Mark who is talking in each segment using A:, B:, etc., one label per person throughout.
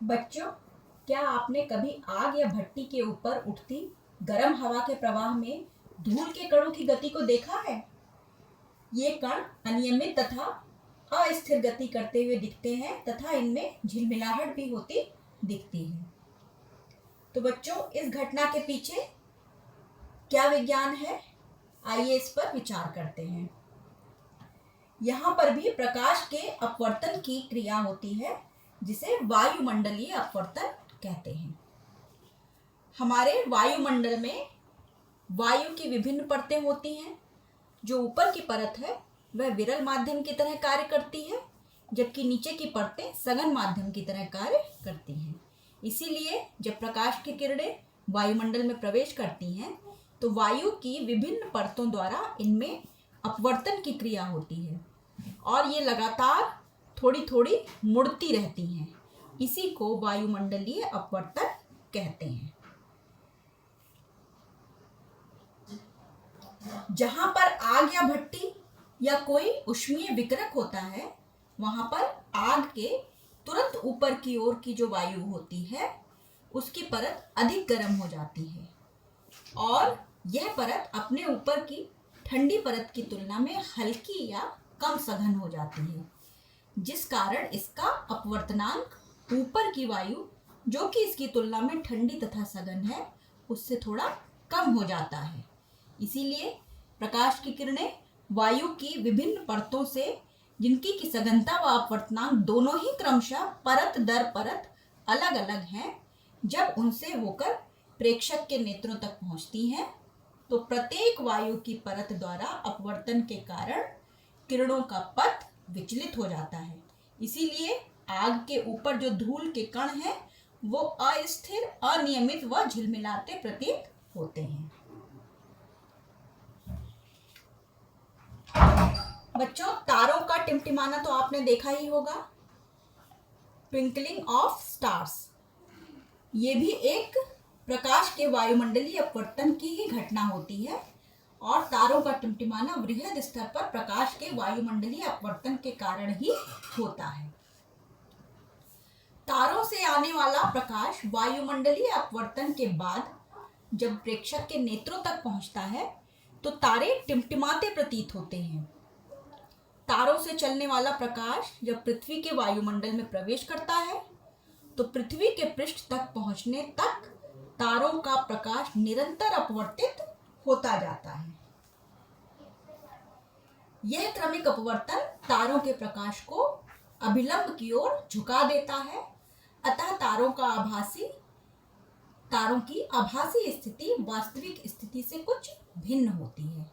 A: बच्चों, क्या आपने कभी आग या भट्टी के ऊपर उठती गर्म हवा के प्रवाह में धूल के कणों की गति को देखा है? ये कण अनियमित तथा अस्थिर गति करते हुए दिखते हैं तथा इनमें झिलमिलाहट भी होती दिखती है। तो बच्चों, इस घटना के पीछे क्या विज्ञान है, आइए इस पर विचार करते हैं। यहाँ पर भी प्रकाश के अपवर्तन की क्रिया होती है, जिसे वायुमंडलीय अपवर्तन कहते हैं। हमारे वायुमंडल में वायु की विभिन्न परतें होती हैं। जो ऊपर की परत है वह विरल माध्यम की तरह कार्य करती है, जबकि नीचे की परतें सघन माध्यम की तरह कार्य करती हैं। इसीलिए जब प्रकाश की किरणें वायुमंडल में प्रवेश करती हैं तो वायु की विभिन्न परतों द्वारा इनमें अपवर्तन की क्रिया होती है और ये लगातार थोड़ी थोड़ी मुड़ती रहती हैं। इसी को वायुमंडलीय अपवर्तन कहते हैं। जहां पर आग या भट्टी या कोई ऊष्मीय विकिरक होता है, वहां पर आग के तुरंत ऊपर की ओर की जो वायु होती है उसकी परत अधिक गर्म हो जाती है और यह परत अपने ऊपर की ठंडी परत की तुलना में हल्की या कम सघन हो जाती है, जिस कारण इसका अपवर्तनांक ऊपर की वायु जो कि इसकी तुलना में ठंडी तथा सघन है उससे थोड़ा कम हो जाता है। इसीलिए प्रकाश की किरणें वायु की विभिन्न परतों से, जिनकी की सघनता व अपवर्तनांक दोनों ही क्रमशः परत दर परत अलग अलग हैं, जब उनसे होकर प्रेक्षक के नेत्रों तक पहुंचती हैं तो प्रत्येक वायु की परत द्वारा अपवर्तन के कारण किरणों का पथ विचलित हो जाता है। इसीलिए आग के ऊपर जो धूल के कण हैं वो अस्थिर, अनियमित व झिलमिलाते प्रतीत होते हैं। बच्चों, तारों का टिमटिमाना तो आपने देखा ही होगा, ट्विंकलिंग ऑफ स्टार्स। ये भी एक प्रकाश के वायुमंडलीय अपवर्तन की ही घटना होती है और तारों का टिमटिमाना वृहद स्तर पर प्रकाश के वायुमंडलीय अपवर्तन के कारण ही होता है। तारों से आने वाला प्रकाश वायुमंडलीय अपवर्तन के बाद जब प्रेक्षक के नेत्रों तक पहुंचता है तो तारे टिमटिमाते प्रतीत होते हैं। तारों से चलने वाला प्रकाश जब पृथ्वी के वायुमंडल में प्रवेश करता है तो पृथ्वी के पृष्ठ तक पहुंचने तक तारों का प्रकाश निरंतर अपवर्तित होता जाता है। यह क्रमिक अपवर्तन तारों के प्रकाश को अभिलंब की ओर झुका देता है, अतः तारों की आभासी स्थिति वास्तविक स्थिति से कुछ भिन्न होती है।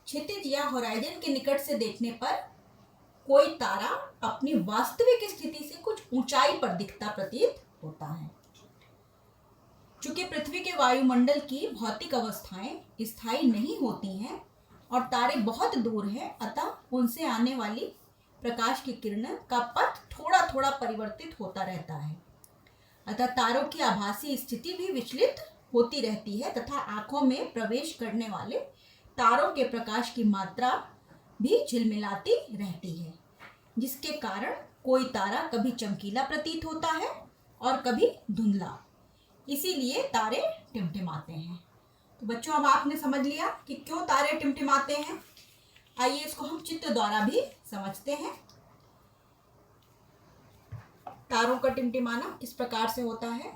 A: क्षितिज या होराइजन के निकट से देखने पर कोई तारा अपनी वास्तविक स्थिति से कुछ ऊंचाई पर दिखता प्रतीत होता है। चूंकि पृथ्वी के वायुमंडल की भौतिक अवस्थाएं स्थायी नहीं होती हैं और तारे बहुत दूर हैं, अतः उनसे आने वाली प्रकाश की किरणों का पथ थोड़ा थोड़ा परिवर्तित होता रहता है। अतः तारों की आभासी स्थिति भी विचलित होती रहती है तथा आंखों में प्रवेश करने वाले तारों के प्रकाश की मात्रा भी झिलमिलाती रहती है, जिसके कारण कोई तारा कभी चमकीला प्रतीत होता है और कभी धुंधला। इसीलिए तारे टिमटिमाते हैं। तो बच्चों, अब आपने समझ लिया कि क्यों तारे टिमटिमाते हैं। आइए इसको हम चित्र द्वारा भी समझते हैं। तारों का टिमटिमाना किस प्रकार से होता है।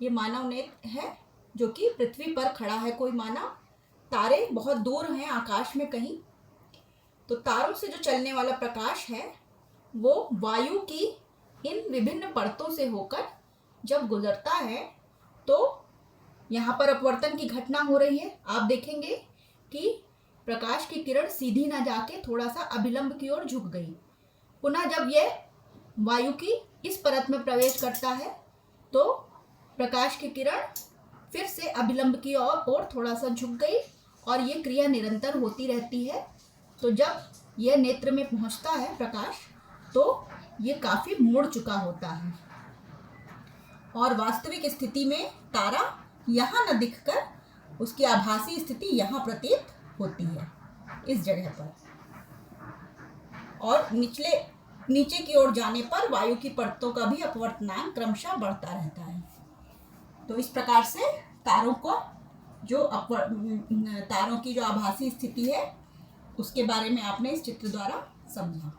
A: ये मानव नेत्र है जो कि पृथ्वी पर खड़ा है कोई मानव, तारे बहुत दूर हैं आकाश में कहीं। तो तारों से जो चलने वाला प्रकाश है वो वायु की इन विभिन्न परतों से होकर जब गुजरता है तो यहाँ पर अपवर्तन की घटना हो रही है। आप देखेंगे कि प्रकाश की किरण सीधी ना जाके थोड़ा सा अभिलंब की ओर झुक गई। पुनः जब यह वायु की इस परत में प्रवेश करता है तो प्रकाश की किरण फिर से अभिलंब की ओर थोड़ा सा झुक गई और ये क्रिया निरंतर होती रहती है। तो जब यह नेत्र में पहुंचता है प्रकाश तो ये काफी मुड़ चुका होता है और वास्तविक स्थिति में तारा यहाँ न दिखकर उसकी आभासी स्थिति यहाँ प्रतीत होती है, इस जगह पर। और निचले नीचे की ओर जाने पर वायु की परतों का भी अपवर्तनांक क्रमशः बढ़ता रहता है। तो इस प्रकार से तारों की जो आभासी स्थिति है उसके बारे में आपने इस चित्र द्वारा समझा।